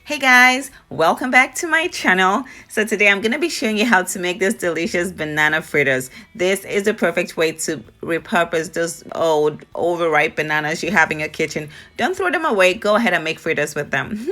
Hey guys, welcome back to my channel. So today I'm going to be showing you how to make this delicious banana fritters. This is the perfect way to repurpose those old overripe bananas you have in your kitchen. Don't throw them away. Go ahead and make fritters with them.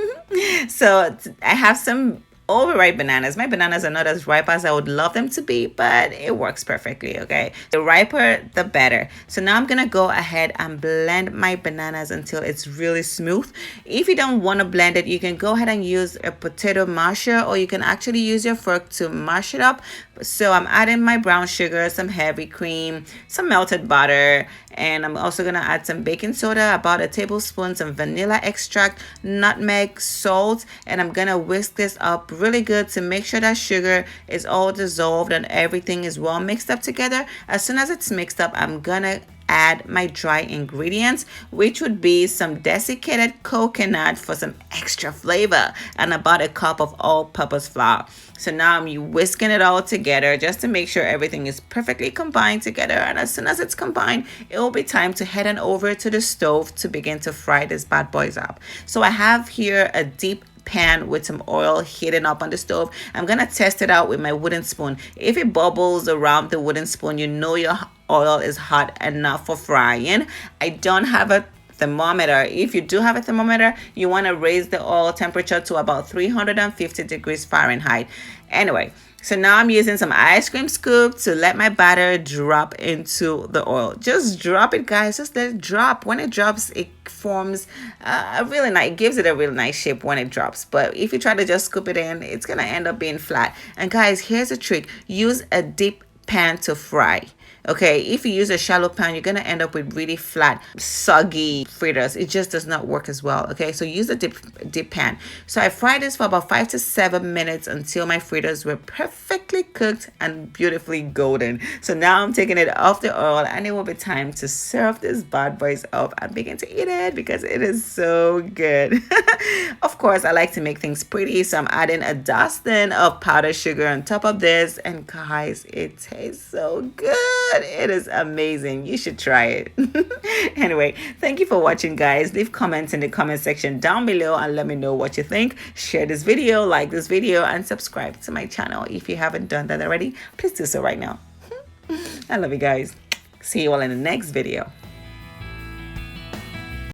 So I have some overripe bananas. My bananas are not as ripe as I would love them to be, but it works perfectly, okay? The riper, the better. So now I'm gonna go ahead and blend my bananas until it's really smooth. If you don't want to blend it, you can go ahead and use a potato masher, or you can actually use your fork to mash it up. So I'm adding my brown sugar, some heavy cream, some melted butter, and I'm also gonna add some baking soda, about a tablespoon, some vanilla extract, nutmeg, salt, and I'm gonna whisk this up really good to make sure that sugar is all dissolved and everything is well mixed up together. As soon as it's mixed up, I'm gonna add my dry ingredients, which would be some desiccated coconut for some extra flavor, and about a cup of all-purpose flour. So now I'm whisking it all together just to make sure everything is perfectly combined together. And as soon as it's combined, it will be time to head on over to the stove to begin to fry this bad boys up. So I have here a deep pan with some oil heating up on the stove. I'm gonna test it out with my wooden spoon. If it bubbles around the wooden spoon, you know your oil is hot enough for frying. I don't have a thermometer. If you do have a thermometer, you want to raise the oil temperature to about 350 degrees Fahrenheit. Anyway, so now I'm using some ice cream scoop to let my batter drop into the oil. Just drop it, guys. Just let it drop. When it drops, it forms a really nice, it gives it a really nice shape when it drops. But if you try to just scoop it in, it's gonna end up being flat. And guys, here's a trick. Use a deep pan to fry. Okay, if you use a shallow pan, you're gonna end up with really flat, soggy fritters. It just does not work as well. Okay, so use a deep pan. So I fried this for about 5 to 7 minutes until my fritters were perfectly cooked and beautifully golden. So now I'm taking it off the oil, and it will be time to serve this bad boys up and begin to eat it because it is so good. Of course, I like to make things pretty, so I'm adding a dusting of powdered sugar on top of this, and guys, it tastes so good. It is amazing. You should try it. Anyway, thank you for watching, guys. Leave comments in the comment section down below and let me know what you think. Share this video, like this video, and subscribe to my channel if you haven't done that already. Please do so right now. I love you guys. See you all in the next video.